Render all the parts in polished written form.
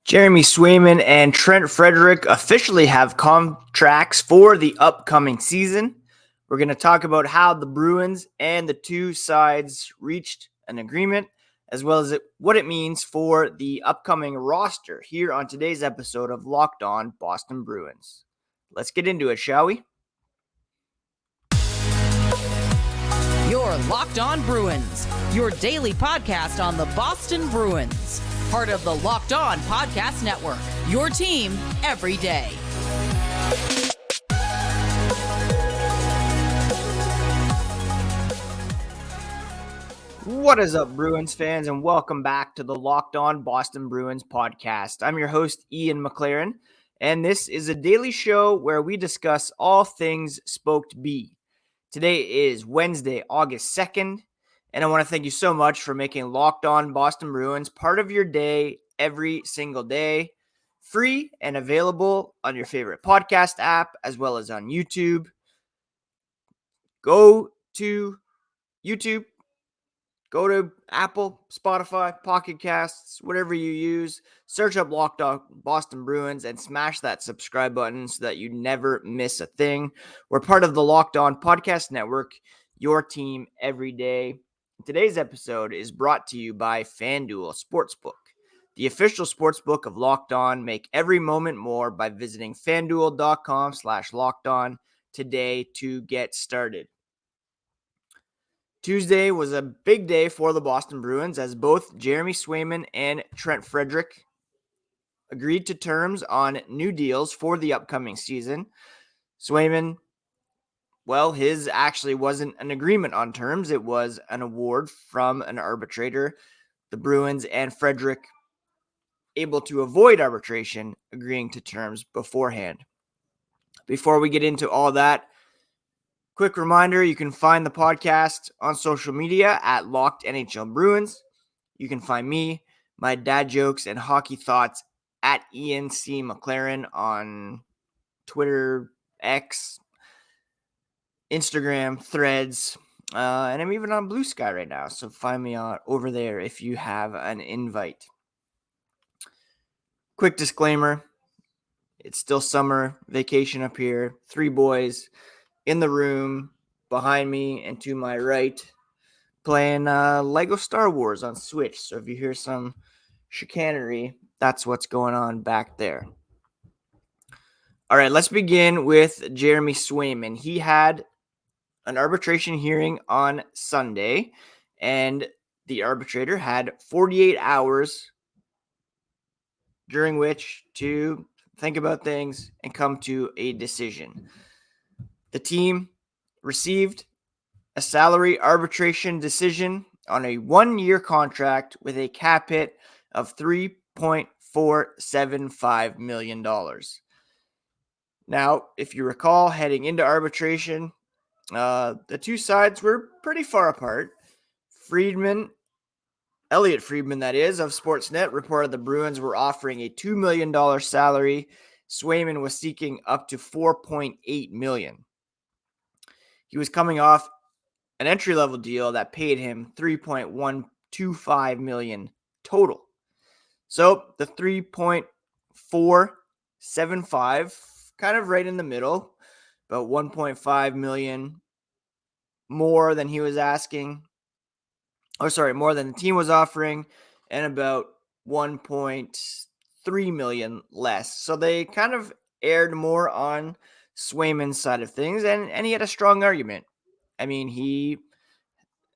Jeremy Swayman and Trent Frederic officially have contracts for the upcoming season. We're going to talk about how the Bruins and the two sides reached an agreement, as well as what it means for the upcoming roster here on today's episode of Locked On Boston Bruins. Let's get into it, shall we? You're Locked On Bruins, your daily podcast on the Boston Bruins. Part of the Locked On Podcast Network, your team every day. What is up, Bruins fans, and welcome back to the Locked On Boston Bruins podcast. I'm your host, Ian McLaren, and this is a daily show where we discuss all things Spoked B. Today is Wednesday, August 2nd, and I want to thank you so much for making Locked On Boston Bruins part of your day every single day, free and available on your favorite podcast app as well as on YouTube. Go to YouTube, go to Apple, Spotify, Pocket Casts, whatever you use. Search up Locked On Boston Bruins and smash that subscribe button so that you never miss a thing. We're part of the Locked On Podcast Network, your team every day. Today's episode is brought to you by FanDuel Sportsbook, the official sportsbook of Locked On. Make every moment more by visiting FanDuel.com/LockedOn today to get started. Tuesday was a big day for the Boston Bruins as both Jeremy Swayman and Trent Frederic agreed to terms on new deals for the upcoming season. Swayman, well, his actually wasn't an agreement on terms. It was an award from an arbitrator. The Bruins and Frederic able to avoid arbitration, agreeing to terms beforehand. Before we get into all that, quick reminder, you can find the podcast on social media at Locked NHL Bruins. You can find me, my dad jokes, and hockey thoughts at Ian C. McLaren on Twitter, X, Instagram, Threads, and I'm even on Blue Sky right now. So find me over there if you have an invite. Quick disclaimer, it's still summer, vacation up here, 3 boys in the room behind me and to my right playing Lego Star Wars on Switch. So if you hear some chicanery, that's what's going on back there. All right, let's begin with Jeremy Swayman. He had an arbitration hearing on Sunday, and the arbitrator had 48 hours during which to think about things and come to a decision. The team received a salary arbitration decision on a 1-year contract with a cap hit of $3.475 million. Now, if you recall, heading into arbitration, the two sides were pretty far apart. Elliot Friedman, that is, of Sportsnet, reported the Bruins were offering a $2 million salary. Swayman was seeking up to $4.8 million. He was coming off an entry-level deal that paid him $3.125 million total. So the $3.475, kind of right in the middle, about $1.5 million more than he was asking. More than the team was offering, and about $1.3 million less. So they kind of aired more on Swayman's side of things, and he had a strong argument. I mean, he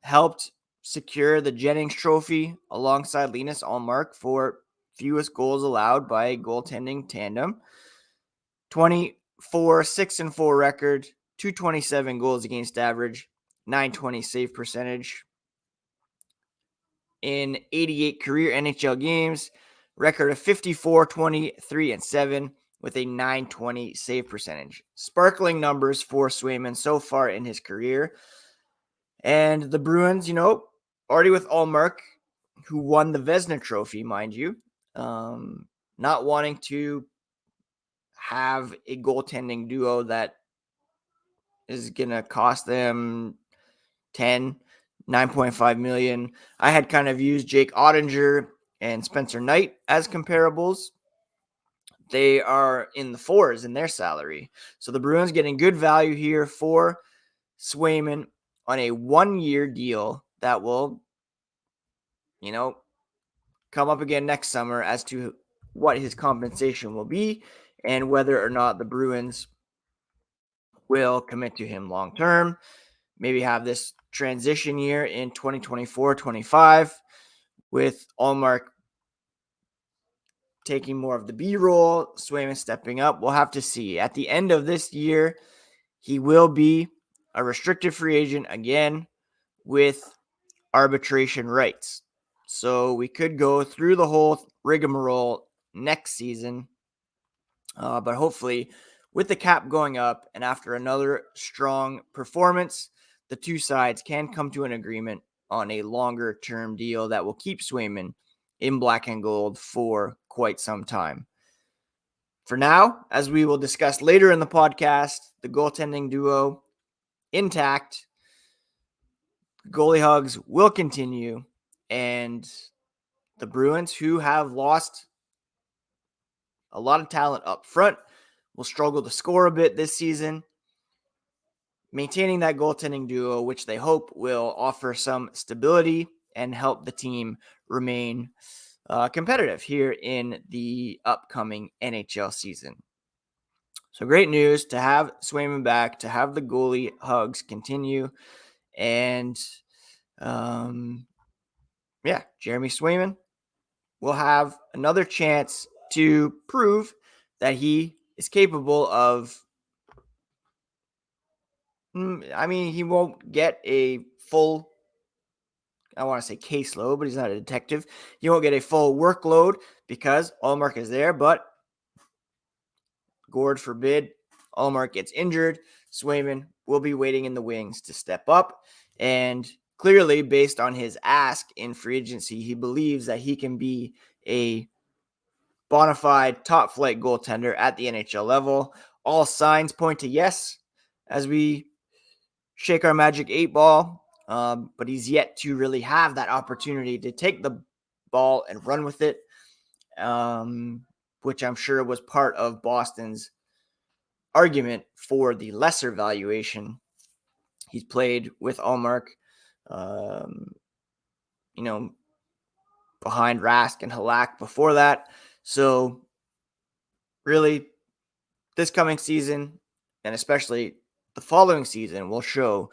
helped secure the Jennings Trophy alongside Linus Ullmark for fewest goals allowed by a goaltending tandem. 6-4 record, 227 goals against average, 920 save percentage. In 88 career NHL games, record of 54, 23, and 7 with a 920 save percentage. Sparkling numbers for Swayman so far in his career. And the Bruins, already with Ullmark, who won the Vezina Trophy, mind you, not wanting to have a goaltending duo that is going to cost them 9.5 million. I had kind of used Jake Ottinger and Spencer Knight as comparables they are in the fours in their salary. So the Bruins getting good value here for Swayman on a 1-year deal that will, come up again next summer as to what his compensation will be and whether or not the Bruins will commit to him long term. Maybe have this transition year in 2024-25 with Allmark taking more of the B role, Swayman stepping up. We'll have to see. At the end of this year, he will be a restricted free agent again with arbitration rights. So we could go through the whole rigmarole next season. But hopefully, with the cap going up and after another strong performance, the two sides can come to an agreement on a longer term deal that will keep Swayman in black and gold for quite some time. For now, as we will discuss later in the podcast, the goaltending duo intact. Goalie hugs will continue, and the Bruins, who have lost a lot of talent up front, will struggle to score a bit this season. Maintaining that goaltending duo, which they hope will offer some stability and help the team remain competitive here in the upcoming NHL season. So great news to have Swayman back, to have the goalie hugs continue, and Jeremy Swayman will have another chance to prove that he is capable of. He won't get a full, I want to say caseload, but he's not a detective. He won't get a full workload because Allmark is there, but God forbid Allmark gets injured. Swayman will be waiting in the wings to step up. And clearly, based on his ask in free agency, he believes that he can be a bona fide top flight goaltender at the NHL level. All signs point to yes as we shake our magic 8-ball, but he's yet to really have that opportunity to take the ball and run with it, which I'm sure was part of Boston's argument for the lesser valuation. He's played with Allmark, behind Rask and Halak before that. So really, this coming season, and especially the following season, will show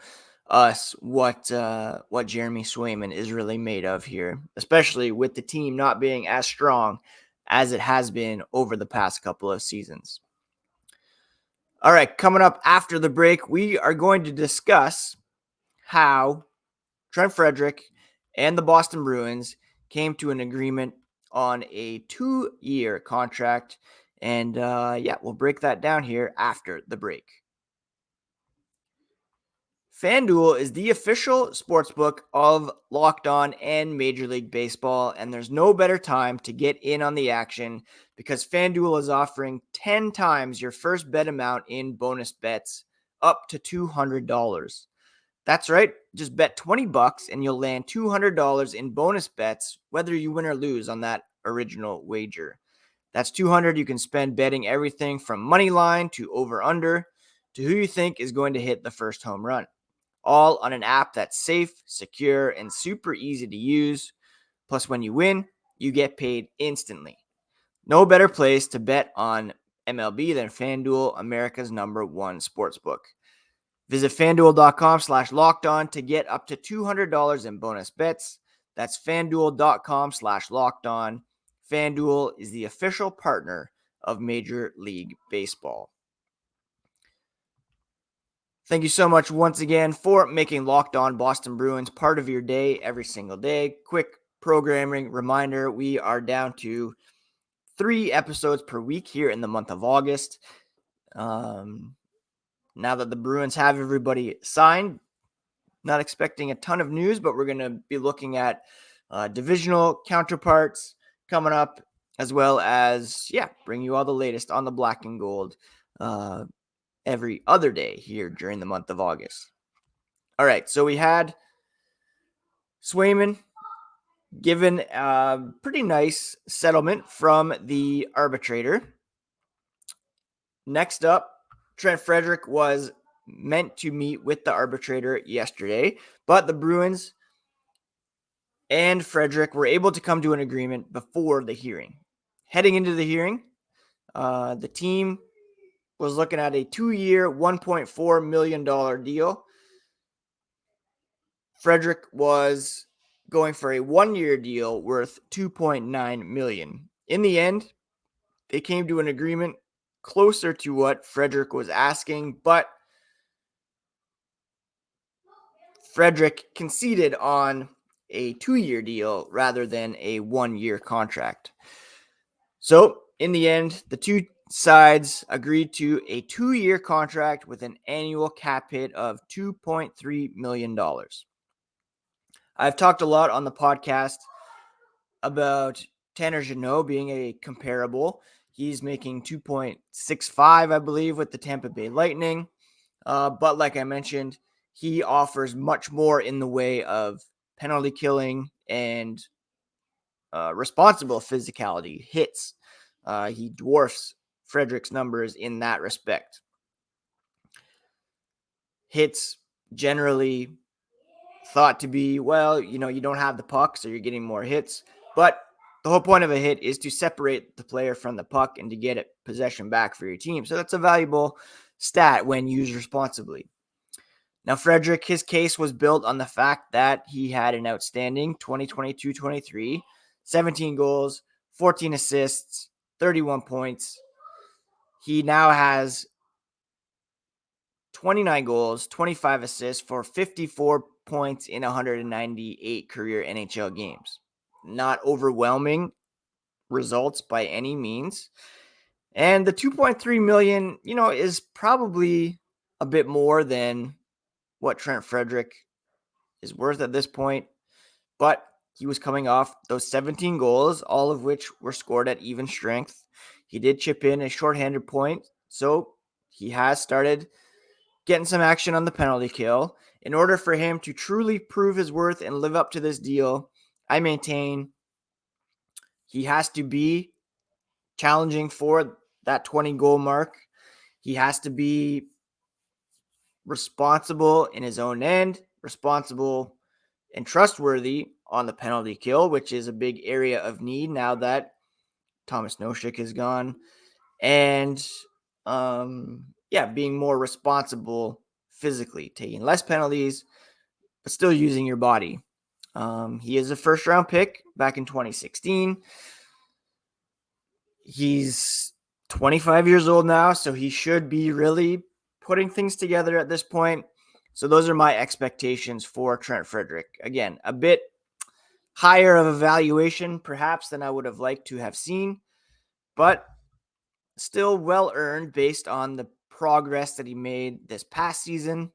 us what Jeremy Swayman is really made of here, especially with the team not being as strong as it has been over the past couple of seasons. All right, coming up after the break, we are going to discuss how Trent Frederic and the Boston Bruins came to an agreement on a 2-year contract. And we'll break that down here after the break. FanDuel is the official sportsbook of Locked On and Major League Baseball, and there's no better time to get in on the action because FanDuel is offering 10 times your first bet amount in bonus bets, up to $200. That's right, just bet $20 and you'll land $200 in bonus bets, whether you win or lose on that original wager. That's $200 you can spend betting everything from money line to over-under to who you think is going to hit the first home run. All on an app that's safe, secure, and super easy to use. Plus, when you win, you get paid instantly. No better place to bet on MLB than FanDuel, America's #1 sportsbook. Visit FanDuel.com/lockedon to get up to $200 in bonus bets. That's FanDuel.com/lockedon. FanDuel is the official partner of Major League Baseball. Thank you so much once again for making Locked On Boston Bruins part of your day every single day. Quick programming reminder, we are down to 3 episodes per week here in the month of August. Now that the Bruins have everybody signed, not expecting a ton of news, but we're going to be looking at divisional counterparts coming up, as well as, bring you all the latest on the black and gold every other day here during the month of August. All right, so we had Swayman given a pretty nice settlement from the arbitrator. Next up, Trent Frederic was meant to meet with the arbitrator yesterday, but the Bruins and Frederic were able to come to an agreement before the hearing. Heading into the hearing, the team was looking at a 2-year, $1.4 million deal. Frederic was going for a 1-year deal worth $2.9 million. In the end, they came to an agreement closer to what Frederic was asking, but Frederic conceded on a 2-year deal rather than a 1-year contract. So, in the end, the two sides agreed to a 2-year contract with an annual cap hit of $2.3 million. I've talked a lot on the podcast about Tanner Jeannot being a comparable. He's making 2.65, I believe, with the Tampa Bay Lightning. But like I mentioned, he offers much more in the way of penalty killing and responsible physicality, hits. He dwarfs Frederic's numbers in that respect. Hits generally thought to be, well, you don't have the puck, so you're getting more hits. But the whole point of a hit is to separate the player from the puck and to get it possession back for your team. So that's a valuable stat when used responsibly. Now, Frederic, his case was built on the fact that he had an outstanding 2022-23, 17 goals, 14 assists, 31 points. He now has 29 goals, 25 assists for 54 points in 198 career NHL games. Not overwhelming results by any means. And the 2.3 million, is probably a bit more than what Trent Frederic is worth at this point. But he was coming off those 17 goals, all of which were scored at even strength. He did chip in a shorthanded point, so he has started getting some action on the penalty kill. In order for him to truly prove his worth and live up to this deal, I maintain he has to be challenging for that 20 goal mark. He has to be responsible in his own end, responsible and trustworthy on the penalty kill, which is a big area of need now that Thomas Nosek is gone. And being more responsible physically, taking less penalties, but still using your body. He is a first-round pick back in 2016. He's 25 years old now, so he should be really putting things together at this point. So those are my expectations for Trent Frederic. Again, a bit higher of a valuation perhaps than I would have liked to have seen, but still well earned based on the progress that he made this past season.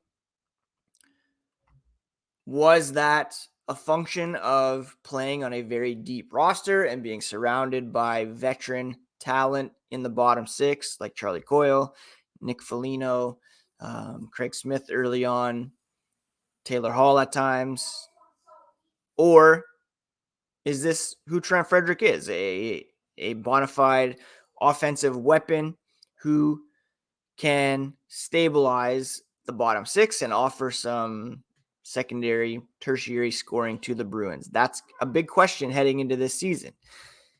Was that a function of playing on a very deep roster and being surrounded by veteran talent in the bottom six like Charlie Coyle, Nick Foligno, Craig Smith early on, Taylor Hall at times? Or is this who Trent Frederic is? A bona fide offensive weapon who can stabilize the bottom six and offer some secondary, tertiary scoring to the Bruins? That's a big question heading into this season.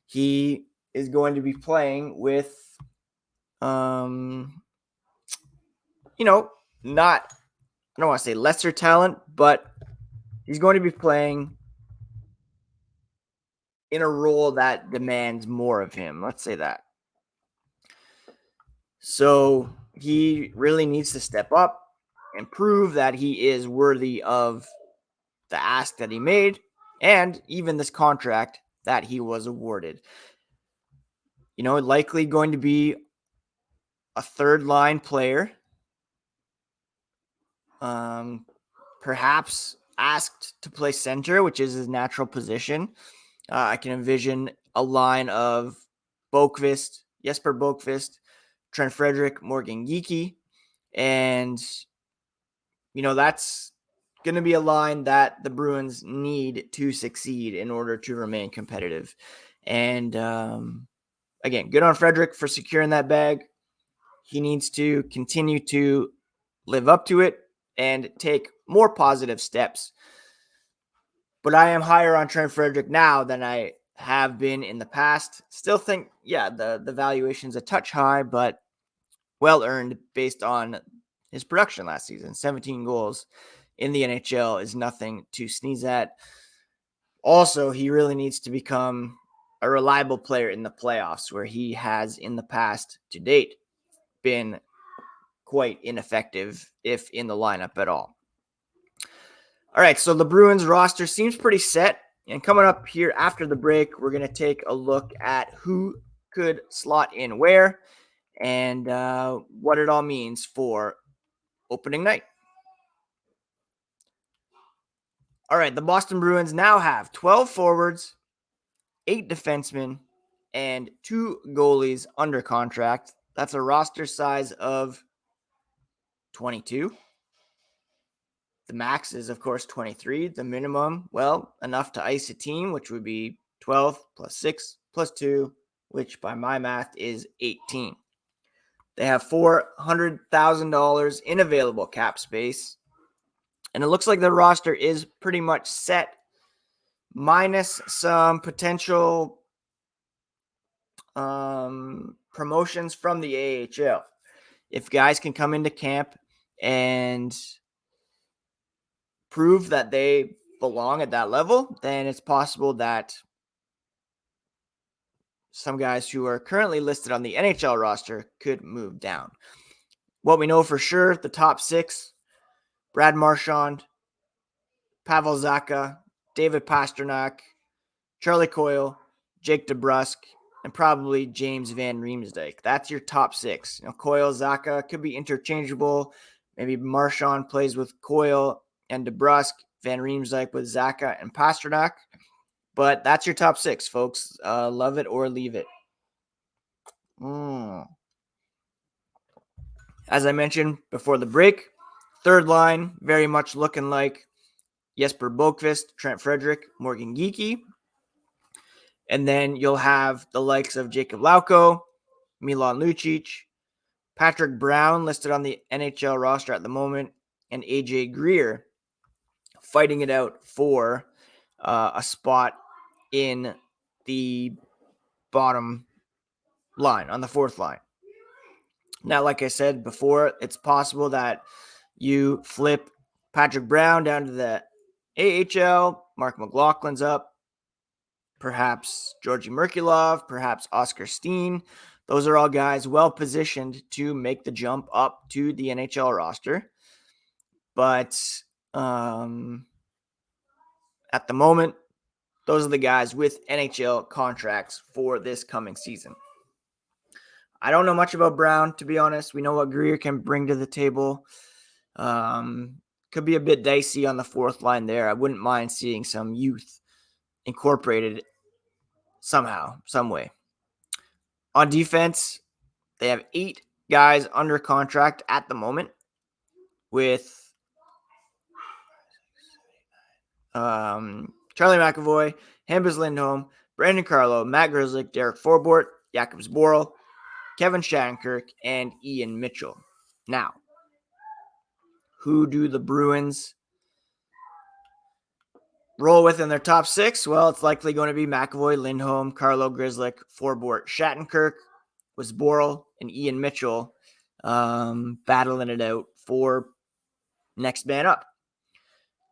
He is going to be playing with, not, I don't want to say lesser talent, but he's going to be playing in a role that demands more of him. Let's say that. So he really needs to step up and prove that he is worthy of the ask that he made and even this contract that he was awarded. Likely going to be a third line player. Perhaps asked to play center, which is his natural position. I can envision a line of Jesper Boqvist, Trent Frederic, Morgan Geekie. And, that's going to be a line that the Bruins need to succeed in order to remain competitive. And, again, good on Frederic for securing that bag. he needs to continue to live up to it and take more positive steps. But I am higher on Trent Frederic now than I have been in the past. Still think, the valuation's a touch high, but well earned based on his production last season. 17 goals in the NHL is nothing to sneeze at. Also, he really needs to become a reliable player in the playoffs, where he has in the past to date been quite ineffective, if in the lineup at all. All right, so the Bruins roster seems pretty set. And coming up here after the break, we're going to take a look at who could slot in where and what it all means for opening night. All right, the Boston Bruins now have 12 forwards, 8 defensemen, and 2 goalies under contract. That's a roster size of 22. The max is, of course, 23. The minimum, enough to ice a team, which would be 12 plus 6 plus 2, which by my math is 18. They have $400,000 in available cap space. And it looks like the roster is pretty much set, minus some potential promotions from the AHL. If guys can come into camp and prove that they belong at that level, then it's possible that some guys who are currently listed on the NHL roster could move down. What we know for sure, the top 6, Brad Marchand, Pavel Zacha, David Pastrnak, Charlie Coyle, Jake DeBrusk, and probably James Van Riemsdyk. That's your top 6. Coyle, Zacha could be interchangeable. Maybe Marchand plays with Coyle and DeBrusk, Van Riemsdyk with Zacha and Pastrnak. But that's your top 6, folks. Love it or leave it. As I mentioned before the break, third line, very much looking like Jesper Boqvist, Trent Frederic, Morgan Geekie. And then you'll have the likes of Jacob Lauko, Milan Lucic, Patrick Brown listed on the NHL roster at the moment, and AJ Greer fighting it out for a spot in the bottom line, on the fourth line. Now, like I said before, it's possible that you flip Patrick Brown down to the AHL, Mark McLaughlin's up, perhaps Georgi Merkulov, perhaps Oscar Steen. Those are all guys well positioned to make the jump up to the NHL roster. But at the moment, those are the guys with NHL contracts for this coming season. I don't know much about Brown, to be honest. We know what Greer can bring to the table. Could be a bit dicey on the fourth line there. I wouldn't mind seeing some youth incorporated somehow, some way. On defense, they have 8 guys under contract at the moment, with Charlie McAvoy, Hampus Lindholm, Brandon Carlo, Matt Grzelcyk, Derek Forbort, Jakob Zboril, Kevin Shattenkirk, and Ian Mitchell. Now, who do the Bruins roll with in their top 6? Well, it's likely going to be McAvoy, Lindholm, Carlo, Grzelcyk, Forbort, Shattenkirk, with Zboril and Ian Mitchell battling it out for next man up.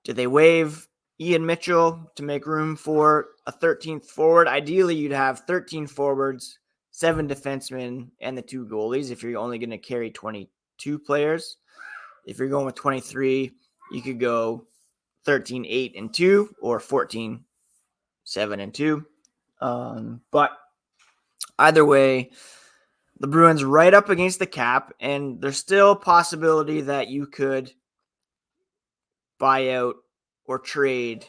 Do they waive Ian Mitchell to make room for a 13th forward? Ideally, you'd have 13 forwards, 7 defensemen, and the 2 goalies if you're only going to carry 22 players. If you're going with 23, you could go 13, 8, and 2, or 14, 7, and 2. But either way, the Bruins right up against the cap, and there's still a possibility that you could buy out or trade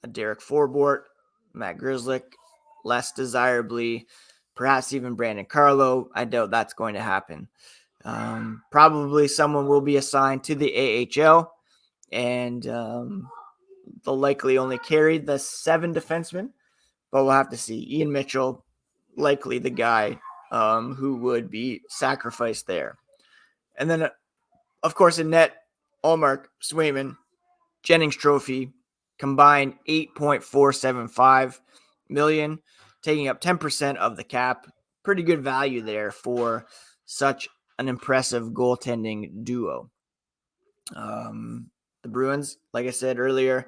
a Derek Forbort, Matt Grzelcyk, less desirably, perhaps even Brandon Carlo. I doubt that's going to happen. Probably someone will be assigned to the AHL, and they'll likely only carry the 7 defensemen, but we'll have to see. Ian Mitchell, likely the guy who would be sacrificed there. And then, of course, in net, Allmark, Swayman, Jennings Trophy, combined $8.475 million, taking up 10% of the cap. Pretty good value there for such an impressive goaltending duo. The Bruins, like I said earlier,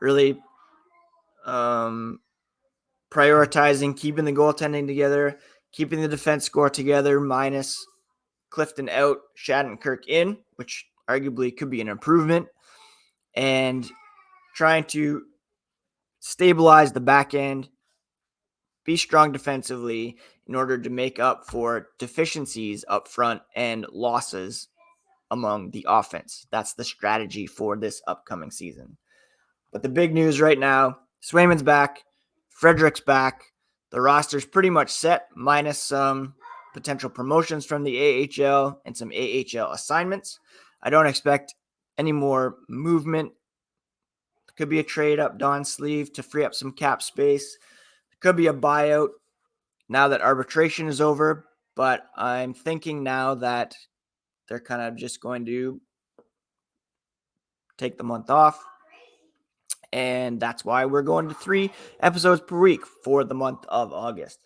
really prioritizing keeping the goaltending together, keeping the defense score together, minus Clifton out, Shattenkirk in, which arguably could be an improvement, and trying to stabilize the back end, be strong defensively in order to make up for deficiencies up front and losses among the offense. That's the strategy for this upcoming season. But the big news right now, Swayman's back, Frederic's back. The roster's pretty much set, minus some potential promotions from the AHL and some AHL assignments. I don't expect any more movement. Could be a trade up Don's sleeve to free up some cap space. Could be a buyout now that arbitration is over. But I'm thinking now that they're kind of just going to take the month off. And that's why we're going to 3 episodes per week for the month of August.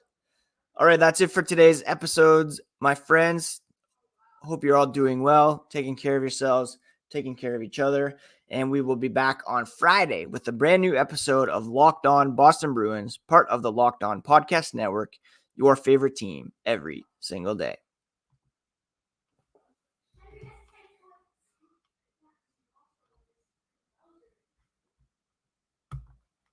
All right, that's it for today's episodes, my friends. Hope you're all doing well, taking care of yourselves, taking care of each other. And we will be back on Friday with a brand new episode of Locked On Boston Bruins, part of the Locked On Podcast Network, your favorite team every single day.